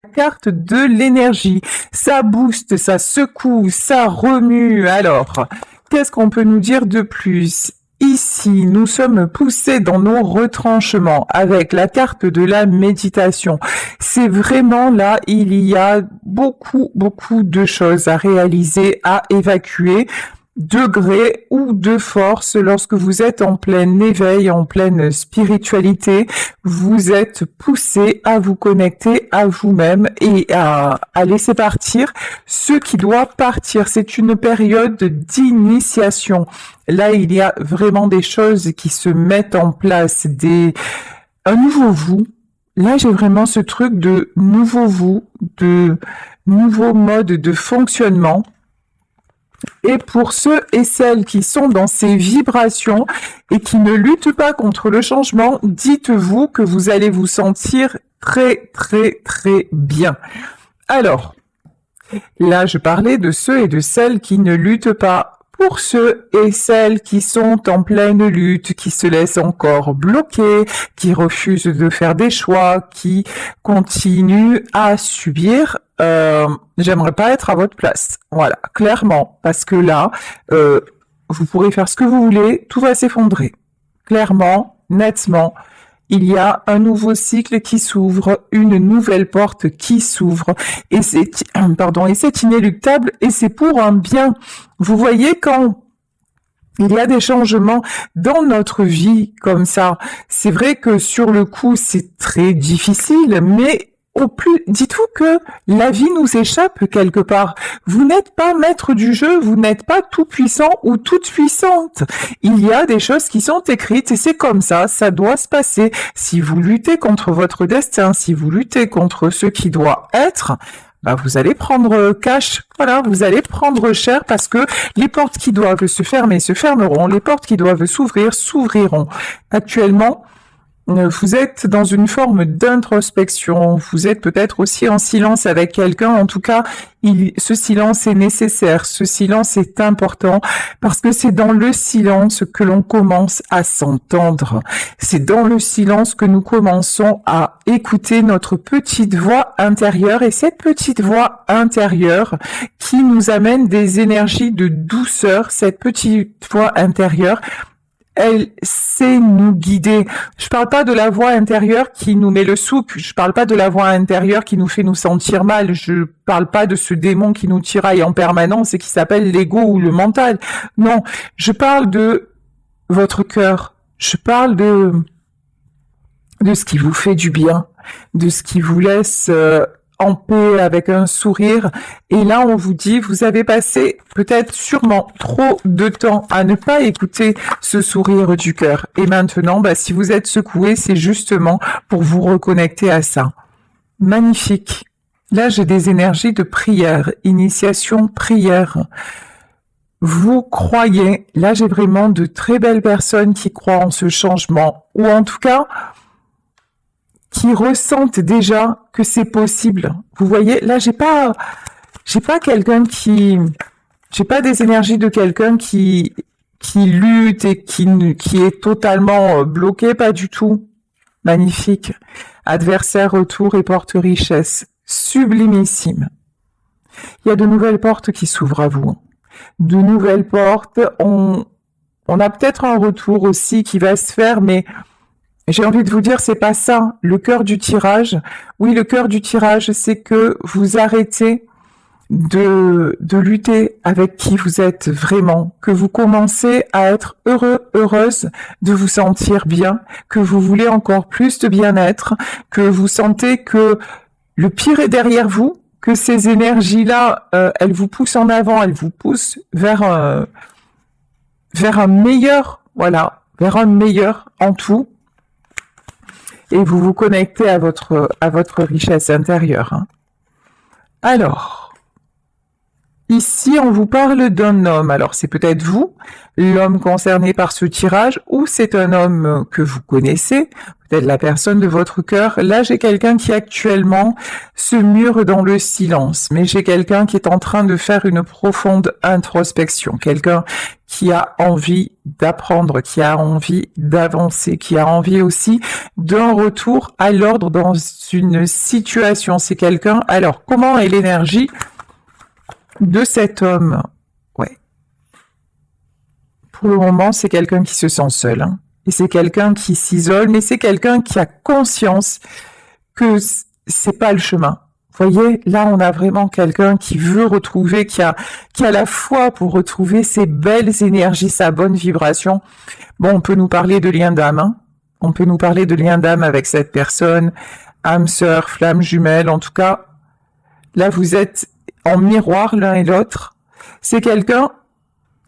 carte de l'énergie. Ça booste, ça secoue, ça remue. Alors, qu'est-ce qu'on peut nous dire de plus? Ici, nous sommes poussés dans nos retranchements avec la carte de la méditation. C'est vraiment là, il y a beaucoup de choses à réaliser, à évacuer, de gré ou de force. Lorsque vous êtes en plein éveil, en pleine spiritualité, vous êtes poussé à vous connecter à vous-même et à laisser partir ce qui doit partir. C'est une période d'initiation. Là, il y a vraiment des choses qui se mettent en place, un nouveau vous. Là, j'ai vraiment ce truc de nouveau vous, de nouveau mode de fonctionnement. Et pour ceux et celles qui sont dans ces vibrations et qui ne luttent pas contre le changement, dites-vous que vous allez vous sentir très bien. Alors, là, je parlais de ceux et de celles qui ne luttent pas. Pour ceux et celles qui sont en pleine lutte, qui se laissent encore bloquer, qui refusent de faire des choix, qui continuent à subir, j'aimerais pas être à votre place. Voilà, clairement, parce que là, vous pourrez faire ce que vous voulez, tout va s'effondrer. Clairement, nettement, il y a un nouveau cycle qui s'ouvre, une nouvelle porte qui s'ouvre, et c'est inéluctable, et c'est pour un bien. Vous voyez, quand il y a des changements dans notre vie comme ça, c'est vrai que sur le coup, c'est très difficile, mais dites-vous que la vie nous échappe quelque part. Vous n'êtes pas maître du jeu, vous n'êtes pas tout puissant ou toute puissante. Il y a des choses qui sont écrites et c'est comme ça doit se passer. Si vous luttez contre votre destin, si vous luttez contre ce qui doit être, vous allez prendre cash, voilà, vous allez prendre cher parce que les portes qui doivent se fermer se fermeront, les portes qui doivent s'ouvrir s'ouvriront. Actuellement, vous êtes dans une forme d'introspection, vous êtes peut-être aussi en silence avec quelqu'un, en tout cas, ce silence est nécessaire, ce silence est important, parce que c'est dans le silence que l'on commence à s'entendre, c'est dans le silence que nous commençons à écouter notre petite voix intérieure, et cette petite voix intérieure qui nous amène des énergies de douceur, cette petite voix intérieure, elle sait nous guider. Je parle pas de la voix intérieure qui nous met le souk, je parle pas de la voix intérieure qui nous fait nous sentir mal, je parle pas de ce démon qui nous tiraille en permanence et qui s'appelle l'ego ou le mental. Non, je parle de votre cœur, je parle de ce qui vous fait du bien, de ce qui vous laisse en paix, avec un sourire. Et là, on vous dit, vous avez passé peut-être sûrement trop de temps à ne pas écouter ce sourire du cœur. Et maintenant, si vous êtes secoué, c'est justement pour vous reconnecter à ça. Magnifique. Là, j'ai des énergies de prière, initiation prière. Vous croyez, là j'ai vraiment de très belles personnes qui croient en ce changement, ou en tout cas, qui ressentent déjà que c'est possible. Vous voyez, là j'ai pas quelqu'un j'ai pas des énergies de quelqu'un qui lutte et qui est totalement bloqué, pas du tout. Magnifique. Adversaire, retour et porte richesse. Sublimissime. Il y a de nouvelles portes qui s'ouvrent à vous. De nouvelles portes. On a peut-être un retour aussi qui va se faire, mais j'ai envie de vous dire, c'est pas ça, le cœur du tirage. Oui, le cœur du tirage, c'est que vous arrêtez de lutter avec qui vous êtes vraiment, que vous commencez à être heureux, heureuse de vous sentir bien, que vous voulez encore plus de bien-être, que vous sentez que le pire est derrière vous, que ces énergies-là, elles vous poussent en avant, elles vous poussent vers un meilleur, voilà, vers un meilleur en tout. Et vous vous connectez à votre richesse intérieure. Hein. Alors, ici, on vous parle d'un homme. Alors, c'est peut-être vous, l'homme concerné par ce tirage, ou c'est un homme que vous connaissez. peut-être la personne de votre cœur. Là, j'ai quelqu'un qui actuellement se mure dans le silence, mais j'ai quelqu'un qui est en train de faire une profonde introspection, quelqu'un qui a envie d'apprendre, qui a envie d'avancer, qui a envie aussi d'un retour à l'ordre dans une situation. C'est quelqu'un... Alors, comment est l'énergie de cet homme? Ouais. Pour le moment, c'est quelqu'un qui se sent seul, hein. Et c'est quelqu'un qui s'isole, mais c'est quelqu'un qui a conscience que c'est pas le chemin. Vous voyez, là, on a vraiment quelqu'un qui veut retrouver, qui a la foi pour retrouver ses belles énergies, sa bonne vibration. Bon, on peut nous parler de lien d'âme, hein. On peut nous parler de lien d'âme avec cette personne, âme sœur, flamme jumelle, en tout cas, là, vous êtes en miroir l'un et l'autre. C'est quelqu'un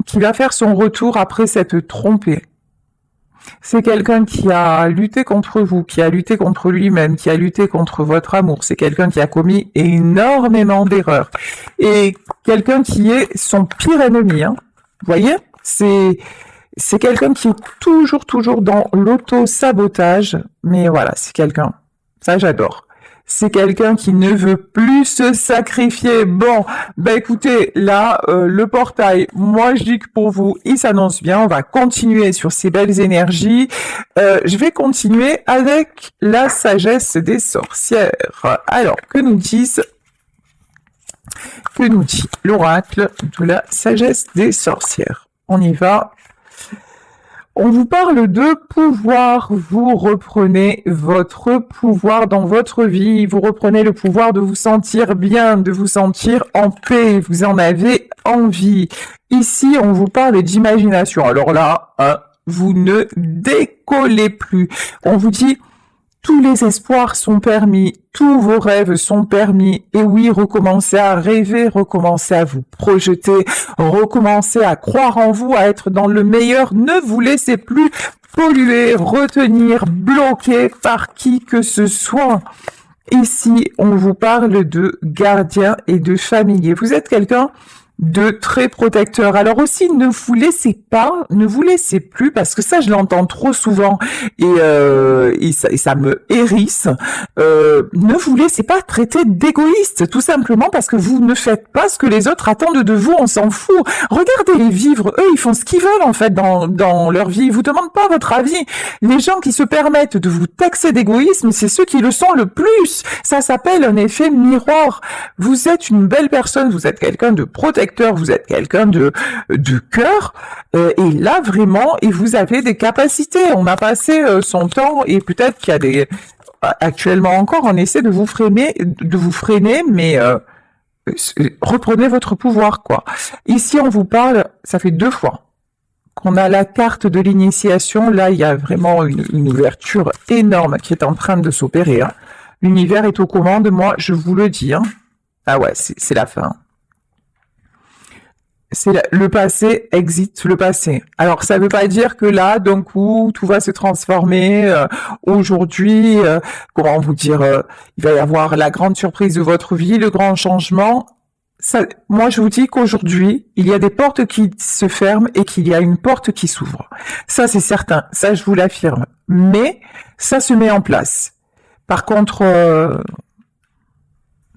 qui va faire son retour après s'être trompé. C'est quelqu'un qui a lutté contre vous, qui a lutté contre lui-même, qui a lutté contre votre amour. C'est quelqu'un qui a commis énormément d'erreurs. Et quelqu'un qui est son pire ennemi, hein. Vous voyez? C'est quelqu'un qui est toujours dans l'auto-sabotage. Mais voilà, c'est quelqu'un. Ça, j'adore. C'est quelqu'un qui ne veut plus se sacrifier. Bon, ben écoutez, là, le portail, moi je dis que pour vous, il s'annonce bien. On va continuer sur ces belles énergies. Je vais continuer avec la sagesse des sorcières. Alors, que nous dit l'oracle de la sagesse des sorcières? On y va. On vous parle de pouvoir, vous reprenez votre pouvoir dans votre vie, vous reprenez le pouvoir de vous sentir bien, de vous sentir en paix, vous en avez envie. Ici, on vous parle d'imagination. Alors là, vous ne décollez plus. On vous dit, tous les espoirs sont permis, tous vos rêves sont permis. Et oui, recommencez à rêver, recommencez à vous projeter, recommencez à croire en vous, à être dans le meilleur. Ne vous laissez plus polluer, retenir, bloquer par qui que ce soit. Ici, on vous parle de gardien et de familier. Vous êtes quelqu'un de très protecteur. Alors aussi, ne vous laissez plus, parce que ça, je l'entends trop souvent et ça me hérisse. Ne vous laissez pas traiter d'égoïste, tout simplement parce que vous ne faites pas ce que les autres attendent de vous, on s'en fout. Regardez-les vivre, eux, ils font ce qu'ils veulent en fait dans leur vie, ils vous demandent pas votre avis. Les gens qui se permettent de vous taxer d'égoïsme, c'est ceux qui le sont le plus. Ça s'appelle un effet miroir. Vous êtes une belle personne, vous êtes quelqu'un de protecteur, vous êtes quelqu'un de cœur, et là vraiment, et vous avez des capacités. On a passé son temps, et peut-être qu'il y a des actuellement encore, on essaie de vous freiner, mais reprenez votre pouvoir, quoi. Ici, on vous parle, ça fait 2 fois qu'on a la carte de l'initiation. Là, il y a vraiment une ouverture énorme qui est en train de s'opérer, hein. L'univers est aux commandes, moi, je vous le dis, hein. Ah ouais, c'est la fin. Le passé exit le passé. Alors, ça veut pas dire que là, d'un coup, tout va se transformer. Aujourd'hui, comment vous dire, il va y avoir la grande surprise de votre vie, le grand changement. Ça, moi, je vous dis qu'aujourd'hui, il y a des portes qui se ferment et qu'il y a une porte qui s'ouvre. Ça, c'est certain. Ça, je vous l'affirme. Mais ça se met en place. Par contre,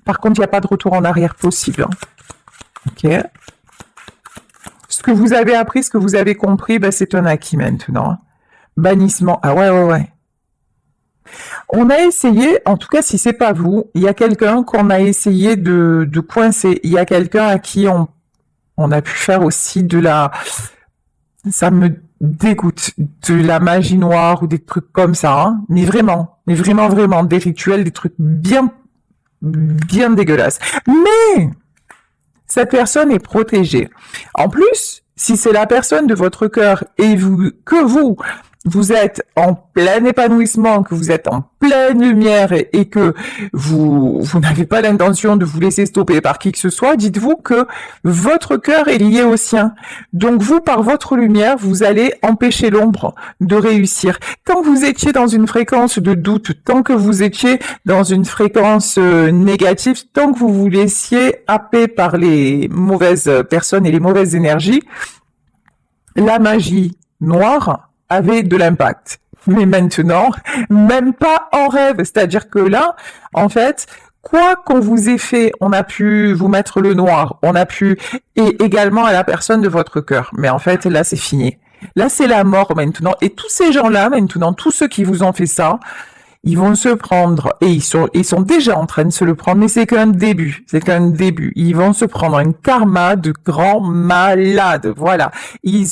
il n'y a pas de retour en arrière possible, hein. Ok. Ce que vous avez appris, ce que vous avez compris, ben, c'est un acquis maintenant, hein. Bannissement. Ah ouais. On a essayé, en tout cas si c'est pas vous, il y a quelqu'un qu'on a essayé de coincer. Il y a quelqu'un à qui on a pu faire aussi ça me dégoûte, de la magie noire ou des trucs comme ça, hein. Mais vraiment, des rituels, des trucs bien dégueulasses. Mais cette personne est protégée. En plus, si c'est la personne de votre cœur et que vous êtes en plein épanouissement, que vous êtes en pleine lumière et que vous n'avez pas l'intention de vous laisser stopper par qui que ce soit, dites-vous que votre cœur est lié au sien. Donc vous, par votre lumière, vous allez empêcher l'ombre de réussir. Tant que vous étiez dans une fréquence de doute, tant que vous étiez dans une fréquence négative, tant que vous vous laissiez happer par les mauvaises personnes et les mauvaises énergies, la magie noire avait de l'impact. Mais maintenant, même pas en rêve. C'est-à-dire que là, en fait, quoi qu'on vous ait fait, on a pu vous mettre le noir, on a pu, et également à la personne de votre cœur. Mais en fait, là, c'est fini. Là, c'est la mort maintenant. Et tous ces gens-là, maintenant, tous ceux qui vous ont fait ça, ils vont se prendre, et ils sont déjà en train de se le prendre, mais c'est qu'un début, c'est qu'un début. Ils vont se prendre un karma de grands malades, voilà. Ils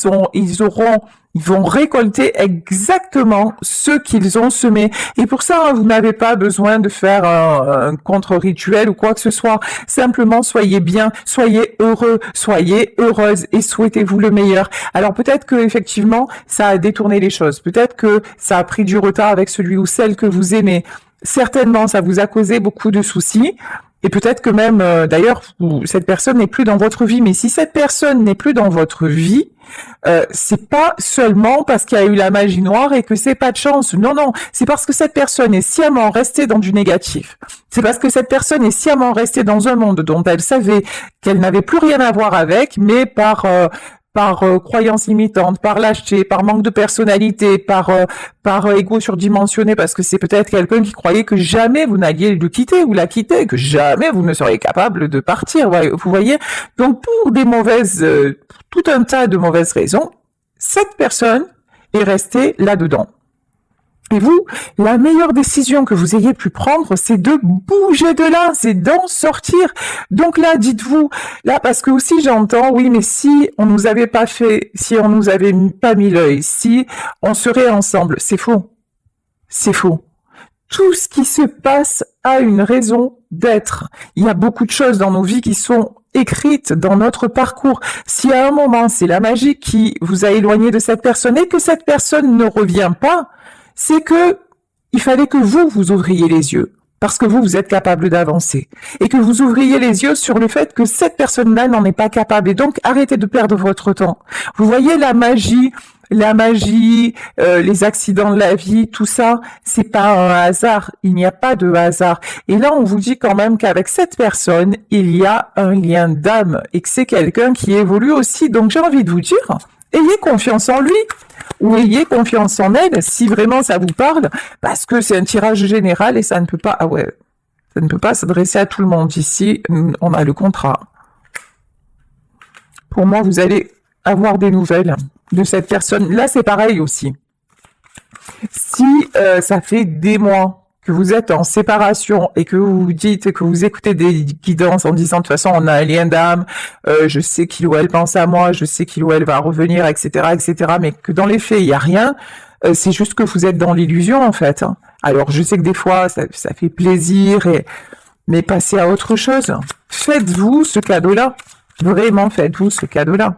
vont récolter exactement ce qu'ils ont semé. Et pour ça, hein, vous n'avez pas besoin de faire un contre-rituel ou quoi que ce soit. Simplement, soyez bien, soyez heureux, soyez heureuse et souhaitez-vous le meilleur. Alors peut-être que effectivement, ça a détourné les choses. Peut-être que ça a pris du retard avec celui ou celle que vous aimez. Certainement, ça vous a causé beaucoup de soucis. Et peut-être que même, d'ailleurs, cette personne n'est plus dans votre vie. Mais si cette personne n'est plus dans votre vie, c'est pas seulement parce qu'il y a eu la magie noire et que c'est pas de chance. Non, non, c'est parce que cette personne est sciemment restée dans du négatif. C'est parce que cette personne est sciemment restée dans un monde dont elle savait qu'elle n'avait plus rien à voir avec, mais par croyance limitante, par lâcheté, par manque de personnalité, par ego surdimensionné, parce que c'est peut-être quelqu'un qui croyait que jamais vous n'alliez le quitter ou la quitter, que jamais vous ne seriez capable de partir. Vous voyez. Donc pour tout un tas de mauvaises raisons, cette personne est restée là-dedans. Et vous, la meilleure décision que vous ayez pu prendre, c'est de bouger de là, c'est d'en sortir. Donc là, dites-vous, là, parce que aussi j'entends, oui, mais si on nous avait pas fait, si on nous avait pas mis l'œil, si on serait ensemble, c'est faux. C'est faux. Tout ce qui se passe a une raison d'être. Il y a beaucoup de choses dans nos vies qui sont écrites dans notre parcours. Si à un moment, c'est la magie qui vous a éloigné de cette personne et que cette personne ne revient pas, c'est que il fallait que vous ouvriez les yeux, parce que vous êtes capable d'avancer, et que vous ouvriez les yeux sur le fait que cette personne-là n'en est pas capable, et donc arrêtez de perdre votre temps. Vous voyez la magie, les accidents de la vie, tout ça, c'est pas un hasard, il n'y a pas de hasard. Et là, on vous dit quand même qu'avec cette personne, il y a un lien d'âme, et que c'est quelqu'un qui évolue aussi, donc j'ai envie de vous dire, ayez confiance en lui, ou ayez confiance en elle, si vraiment ça vous parle, parce que c'est un tirage général et ça ne peut pas, ça ne peut pas s'adresser à tout le monde. Ici, on a le contrat. Pour moi, vous allez avoir des nouvelles de cette personne. Là, c'est pareil aussi. Si ça fait des mois que vous êtes en séparation et que vous vous dites que vous écoutez des guidances en disant de toute façon on a un lien d'âme, je sais qu'il ou elle pense à moi, je sais qu'il ou elle va revenir, etc., mais que dans les faits il y a rien, c'est juste que vous êtes dans l'illusion en fait. Alors je sais que des fois ça fait plaisir, mais passez à autre chose. Faites-vous ce cadeau-là, vraiment faites-vous ce cadeau-là.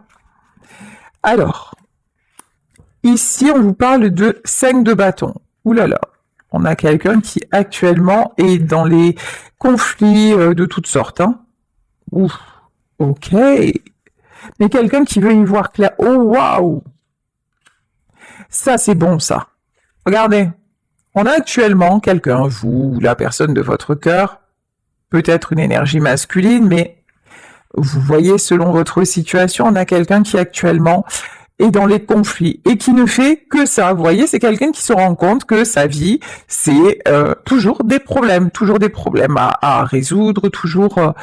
Alors ici on vous parle de 5 de bâton. Ouh là là. On a quelqu'un qui actuellement est dans les conflits de toutes sortes. Hein. Ouf, ok. Mais quelqu'un qui veut y voir clair. Oh, waouh. Ça, c'est bon, ça. Regardez. On a actuellement quelqu'un, vous, la personne de votre cœur, peut-être une énergie masculine, mais vous voyez, selon votre situation, on a quelqu'un qui actuellement et dans les conflits, et qui ne fait que ça. Vous voyez, c'est quelqu'un qui se rend compte que sa vie, c'est toujours des problèmes à résoudre, toujours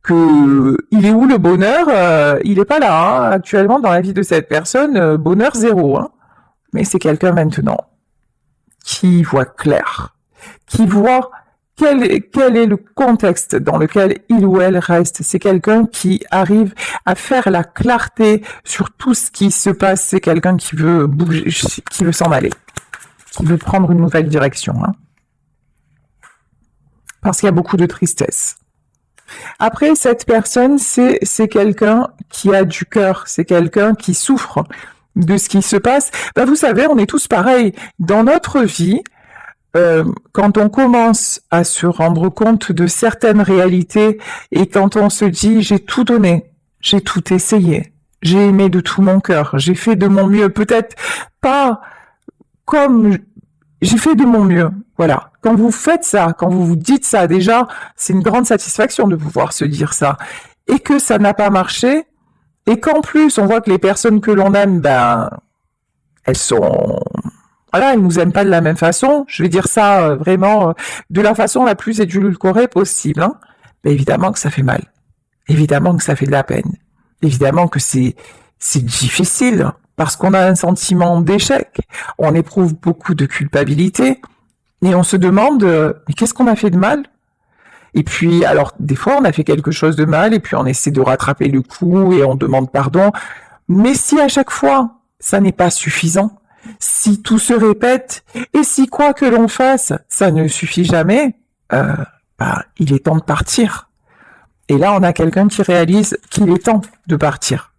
que il est où le bonheur, il est pas là, hein, actuellement dans la vie de cette personne, bonheur zéro. Hein. Mais c'est quelqu'un maintenant qui voit clair, qui voit quel est le contexte dans lequel il ou elle reste. C'est quelqu'un qui arrive à faire la clarté sur tout ce qui se passe. C'est quelqu'un qui veut bouger, qui veut s'en aller, qui veut prendre une nouvelle direction. Hein. Parce qu'il y a beaucoup de tristesse. Après, cette personne, c'est quelqu'un qui a du cœur, c'est quelqu'un qui souffre de ce qui se passe. Ben, vous savez, on est tous pareils. Dans notre vie, quand on commence à se rendre compte de certaines réalités et quand on se dit j'ai tout donné, j'ai tout essayé, j'ai aimé de tout mon cœur, j'ai fait de mon mieux, peut-être pas comme j'ai fait de mon mieux, voilà. Quand vous faites ça, quand vous vous dites ça, déjà, c'est une grande satisfaction de pouvoir se dire ça. Et que ça n'a pas marché, et qu'en plus, on voit que les personnes que l'on aime, ben, elles sont Voilà, elle nous aime pas de la même façon. Je vais dire ça vraiment de la façon la plus édulcorée possible. Hein. Mais évidemment que ça fait mal. Évidemment que ça fait de la peine. Évidemment que c'est difficile parce qu'on a un sentiment d'échec. On éprouve beaucoup de culpabilité et on se demande mais qu'est-ce qu'on a fait de mal? Et puis alors des fois on a fait quelque chose de mal et puis on essaie de rattraper le coup et on demande pardon. Mais si à chaque fois ça n'est pas suffisant, si tout se répète et si quoi que l'on fasse, ça ne suffit jamais, il est temps de partir. Et là, on a quelqu'un qui réalise qu'il est temps de partir.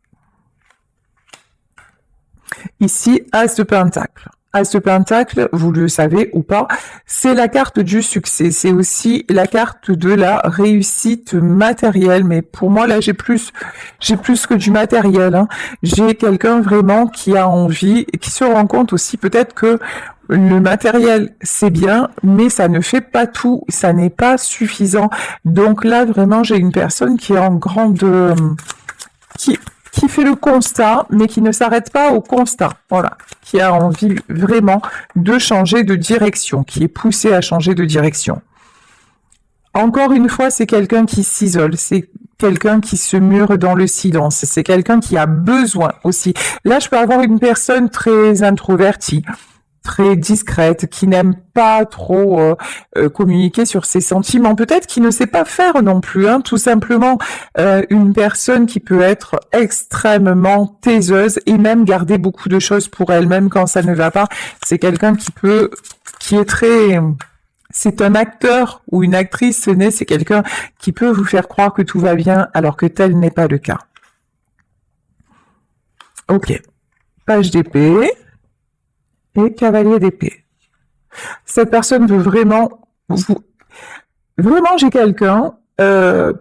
Ici, As de Pentacle. As de Pentacle, vous le savez ou pas, c'est la carte du succès. C'est aussi la carte de la réussite matérielle. Mais pour moi, là, j'ai plus que du matériel. Hein. J'ai quelqu'un vraiment qui a envie et qui se rend compte aussi peut-être que le matériel, c'est bien, mais ça ne fait pas tout. Ça n'est pas suffisant. Donc là, vraiment, j'ai une personne qui est en grande... qui fait le constat, mais qui ne s'arrête pas au constat. Voilà. Qui a envie vraiment de changer de direction, qui est poussé à changer de direction. Encore une fois, c'est quelqu'un qui s'isole, c'est quelqu'un qui se mure dans le silence, c'est quelqu'un qui a besoin aussi. Là, je peux avoir une personne très introvertie, très discrète, qui n'aime pas trop communiquer sur ses sentiments, peut-être qui ne sait pas faire non plus, hein, tout simplement une personne qui peut être extrêmement taiseuse et même garder beaucoup de choses pour elle-même quand ça ne va pas. C'est quelqu'un qui est très... C'est un acteur ou une actrice, c'est quelqu'un qui peut vous faire croire que tout va bien alors que tel n'est pas le cas. Ok, page d'épée. Et cavalier d'épée. Cette personne veut vraiment... Vraiment, j'ai quelqu'un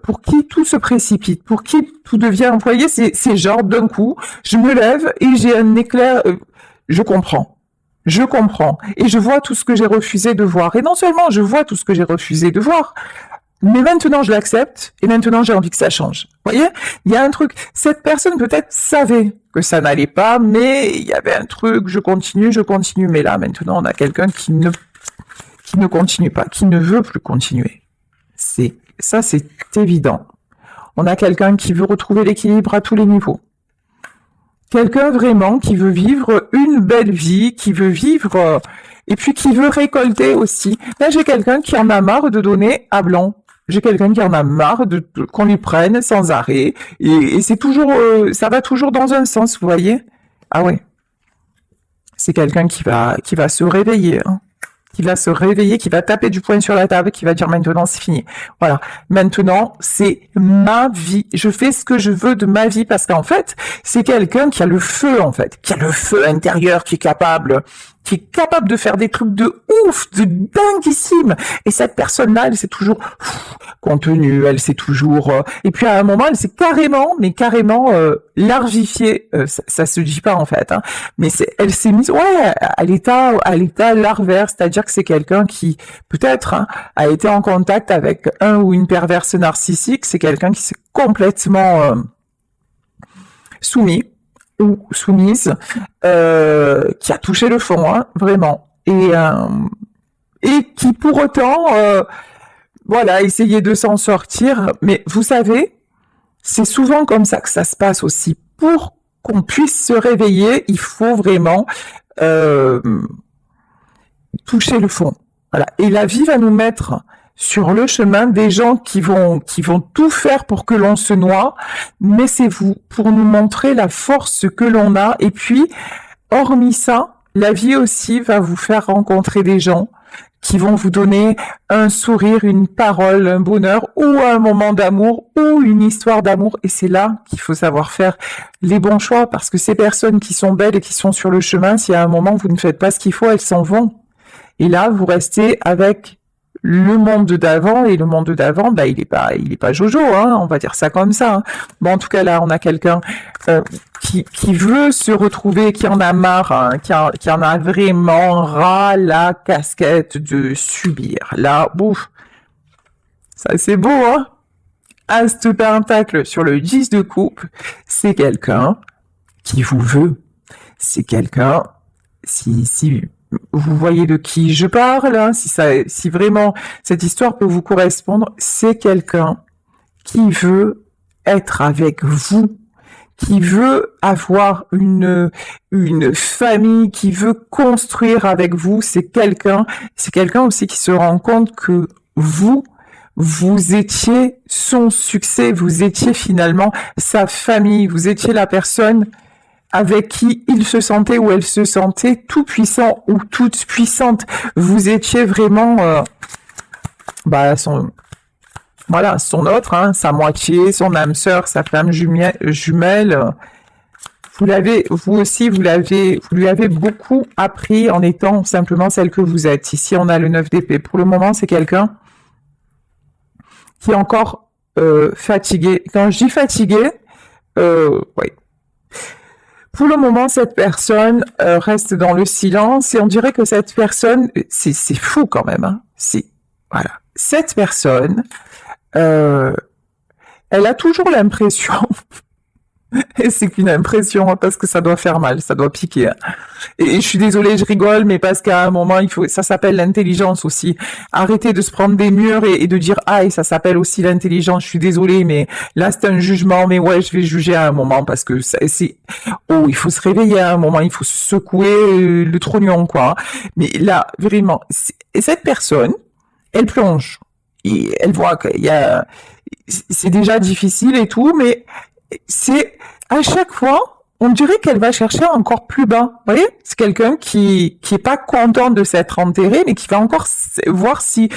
pour qui tout se précipite, pour qui tout devient... Vous voyez, c'est genre d'un coup, je me lève et j'ai un éclair... je comprends. Je comprends. Et je vois tout ce que j'ai refusé de voir. Et non seulement je vois tout ce que j'ai refusé de voir, mais maintenant je l'accepte et maintenant j'ai envie que ça change. Vous voyez, il y a un truc. Cette personne peut-être savait que ça n'allait pas, mais il y avait un truc. Je continue. Mais là maintenant on a quelqu'un qui ne continue pas, qui ne veut plus continuer. C'est évident. On a quelqu'un qui veut retrouver l'équilibre à tous les niveaux. Quelqu'un vraiment qui veut vivre une belle vie, qui veut vivre et puis qui veut récolter aussi. Là, j'ai quelqu'un qui en a marre de donner à blanc. J'ai quelqu'un qui en a marre qu'on lui prenne sans arrêt. Et c'est toujours, ça va toujours dans un sens, vous voyez. Ah ouais. C'est quelqu'un qui va se réveiller, hein. Qui va se réveiller, qui va taper du poing sur la table, qui va dire maintenant c'est fini. Voilà. Maintenant, c'est ma vie. Je fais ce que je veux de ma vie parce qu'en fait, c'est quelqu'un qui a le feu, en fait, qui a le feu intérieur, qui est capable de faire des trucs de ouf, de dinguissime. Et cette personne-là, elle s'est toujours contenue, elle s'est toujours... et puis à un moment, elle s'est carrément larvifiée. Ça se dit pas en fait, hein. Mais elle s'est mise, ouais, à l'état larvaire, c'est-à-dire que c'est quelqu'un qui peut-être a été en contact avec un ou une perverse narcissique. C'est quelqu'un qui s'est complètement soumis ou soumise, qui a touché le fond, hein, vraiment, et qui pour autant, voilà, essayait de s'en sortir. Mais vous savez, c'est souvent comme ça que ça se passe aussi. Pour qu'on puisse se réveiller, il faut vraiment toucher le fond. Voilà. Et la vie va nous mettre sur le chemin des gens qui vont tout faire pour que l'on se noie, mais c'est vous, pour nous montrer la force que l'on a. Et puis, hormis ça, la vie aussi va vous faire rencontrer des gens qui vont vous donner un sourire, une parole, un bonheur, ou un moment d'amour, ou une histoire d'amour. Et c'est là qu'il faut savoir faire les bons choix, parce que ces personnes qui sont belles et qui sont sur le chemin, si à un moment vous ne faites pas ce qu'il faut, elles s'en vont. Et là, vous restez avec le monde d'avant, et le monde d'avant, il est pas jojo, hein, on va dire ça comme ça. Hein. Bon, en tout cas, là, on a quelqu'un qui veut se retrouver, qui en a marre, hein, qui en a vraiment ras la casquette de subir. Là, bouf, ça c'est beau, hein. As de Pentacle sur le 10 de coupe, c'est quelqu'un qui vous veut. C'est quelqu'un, si vous voyez de qui je parle, hein, si vraiment cette histoire peut vous correspondre, c'est quelqu'un qui veut être avec vous, qui veut avoir une famille, qui veut construire avec vous. C'est quelqu'un aussi qui se rend compte que vous étiez son succès, vous étiez finalement sa famille, vous étiez la personne avec qui il se sentait ou elle se sentait tout puissant ou toute puissante. Vous étiez vraiment son autre, hein, sa moitié, son âme sœur, sa flamme jumelle. Vous lui avez beaucoup appris en étant simplement celle que vous êtes. Ici, on a le 9 d'épée. Pour le moment, c'est quelqu'un qui est encore fatigué. Quand je dis fatigué, oui. Pour le moment, cette personne reste dans le silence et on dirait que cette personne, c'est fou quand même. Hein. Voilà. Cette personne, elle a toujours l'impression, et c'est qu'une impression, hein, parce que ça doit faire mal, ça doit piquer. Hein. Et je suis désolée, je rigole, mais parce qu'à un moment, ça s'appelle l'intelligence aussi. Arrêtez de se prendre des murs et de dire, ah, et ça s'appelle aussi l'intelligence, je suis désolée, mais là, c'est un jugement, mais ouais, je vais juger à un moment, parce que il faut se réveiller à un moment, il faut secouer le trognon, quoi. Mais là, vraiment, et cette personne, elle plonge. Et elle voit c'est déjà difficile et tout, mais à chaque fois, on dirait qu'elle va chercher encore plus bas. Vous voyez, c'est quelqu'un qui est pas content de s'être enterré, mais qui va encore voir si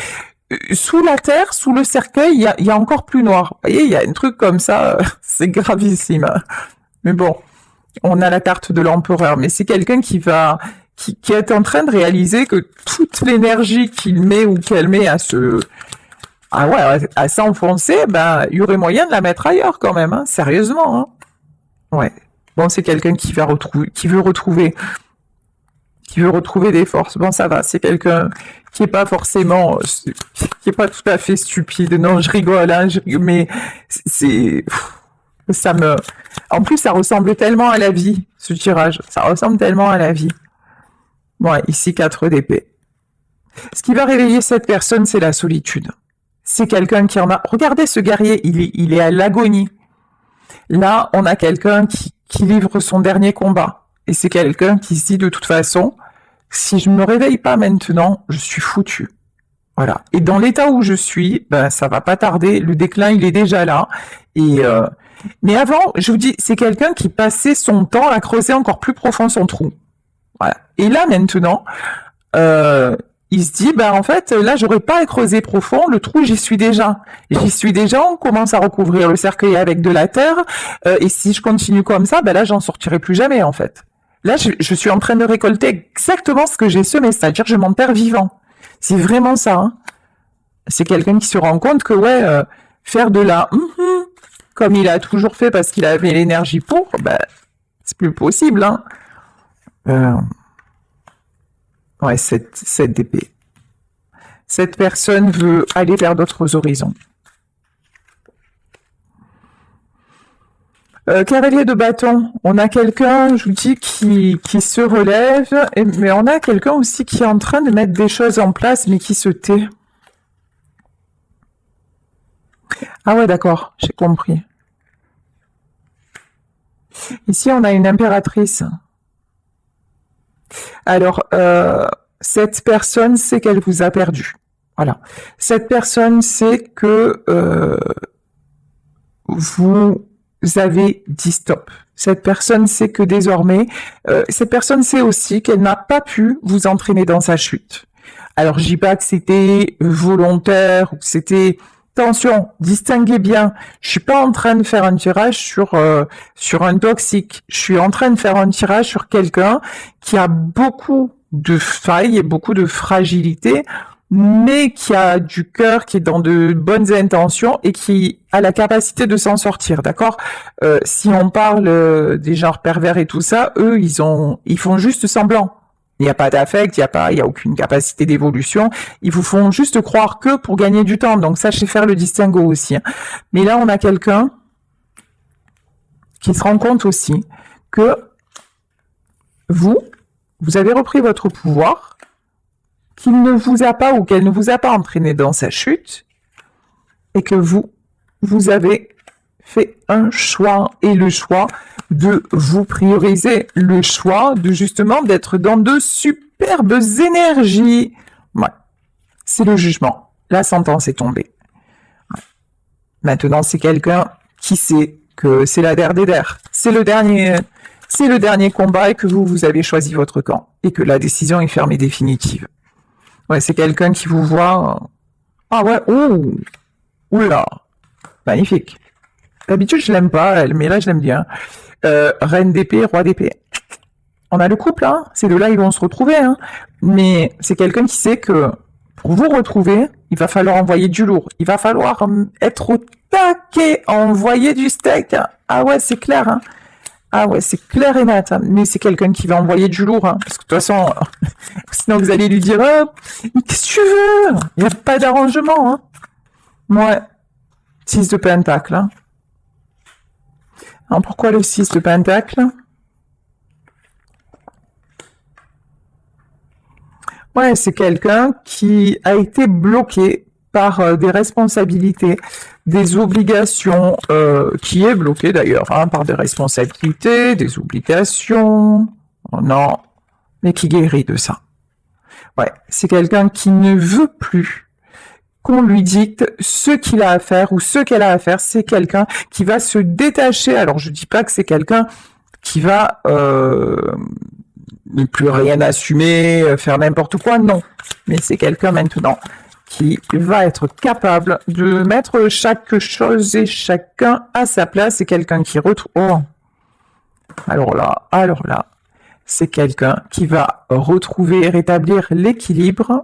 sous la terre, sous le cercueil, il y a encore plus noir. Vous voyez, il y a un truc comme ça, c'est gravissime. Mais bon, on a la carte de l'empereur, mais c'est quelqu'un qui est en train de réaliser que toute l'énergie qu'il met ou qu'elle met à s'enfoncer, il y aurait moyen de la mettre ailleurs quand même, hein, sérieusement. Hein. Ouais. Bon, c'est quelqu'un qui veut retrouver des forces. Bon, ça va, c'est quelqu'un qui est pas forcément, qui est pas tout à fait stupide. Non, je rigole, hein, mais en plus, ça ressemble tellement à la vie, ce tirage. Ça ressemble tellement à la vie. Ouais, ici, 4 d'épée. Ce qui va réveiller cette personne, c'est la solitude. C'est quelqu'un qui en a... Regardez ce guerrier, il est à l'agonie. Là, on a quelqu'un qui livre son dernier combat. Et c'est quelqu'un qui se dit, de toute façon, si je ne me réveille pas maintenant, je suis foutu. Voilà. Et dans l'état où je suis, ça va pas tarder. Le déclin, il est déjà là. Mais avant, je vous dis, c'est quelqu'un qui passait son temps à creuser encore plus profond son trou. Voilà. Et là, maintenant... il se dit, en fait, là, j'aurais pas à creuser profond, le trou, j'y suis déjà. On commence à recouvrir le cercueil avec de la terre, et si je continue comme ça, là, j'en sortirai plus jamais, en fait. Là, je suis en train de récolter exactement ce que j'ai semé, c'est-à-dire que je m'enterre vivant. C'est vraiment ça, hein. C'est quelqu'un qui se rend compte que, faire de la comme il a toujours fait parce qu'il avait l'énergie pour, c'est plus possible, hein. Ouais, 7 d'épée. Cette personne veut aller vers d'autres horizons. Cavalier de bâton, on a quelqu'un, je vous dis, qui se relève, mais on a quelqu'un aussi qui est en train de mettre des choses en place, mais qui se tait. Ah ouais, d'accord, j'ai compris. Ici, on a une impératrice. Alors, cette personne sait qu'elle vous a perdu. Voilà. Cette personne sait que vous avez dit stop. Cette personne sait que désormais, cette personne sait aussi qu'elle n'a pas pu vous entraîner dans sa chute. Alors, je dis pas que c'était volontaire ou que c'était... Attention, distinguez bien. Je suis pas en train de faire un tirage sur un toxique. Je suis en train de faire un tirage sur quelqu'un qui a beaucoup de failles et beaucoup de fragilité, mais qui a du cœur, qui est dans de bonnes intentions et qui a la capacité de s'en sortir, d'accord? Si on parle des genres pervers et tout ça, eux, ils font juste semblant. Il n'y a pas d'affect, il y a aucune capacité d'évolution. Ils vous font juste croire que pour gagner du temps. Donc, sachez faire le distinguo aussi. Hein. Mais là, on a quelqu'un qui se rend compte aussi que vous vous avez repris votre pouvoir, qu'il ne vous a pas ou qu'elle ne vous a pas entraîné dans sa chute, et que vous avez fait un choix, et le choix de vous prioriser, le choix de justement d'être dans de superbes énergies. Ouais, c'est le jugement. La sentence est tombée. Maintenant, c'est quelqu'un qui sait que c'est la der des der. C'est le dernier combat et que vous avez choisi votre camp et que la décision est ferme et définitive. Ouais, c'est quelqu'un qui vous voit. Ah ouais, oh, oula, magnifique. D'habitude, je l'aime pas, elle, mais là, je l'aime bien. Reine d'épée, roi d'épée. On a le couple, hein. Ces deux-là, ils vont se retrouver, hein. Mais c'est quelqu'un qui sait que pour vous retrouver, il va falloir envoyer du lourd. Il va falloir être au taquet, envoyer du steak. Ah ouais, c'est clair, hein. Ah ouais, c'est clair et net. Hein. Mais c'est quelqu'un qui va envoyer du lourd, hein. Parce que de toute façon, sinon vous allez lui dire, oh, qu'est-ce que tu veux? Il n'y a pas d'arrangement, hein. Ouais. 6 de pentacle, hein. Alors pourquoi le 6 de pentacle? Ouais, c'est quelqu'un qui a été bloqué par des responsabilités, des obligations, qui est bloqué d'ailleurs, hein, par des responsabilités, des obligations, oh non, mais qui guérit de ça. Ouais, c'est quelqu'un qui ne veut plus qu'on lui dicte ce qu'il a à faire ou ce qu'elle a à faire. C'est quelqu'un qui va se détacher. Alors, je dis pas que c'est quelqu'un qui va ne plus rien assumer, faire n'importe quoi, non. Mais c'est quelqu'un maintenant qui va être capable de mettre chaque chose et chacun à sa place. C'est quelqu'un qui retrouve... Oh. Alors là, c'est quelqu'un qui va retrouver et rétablir l'équilibre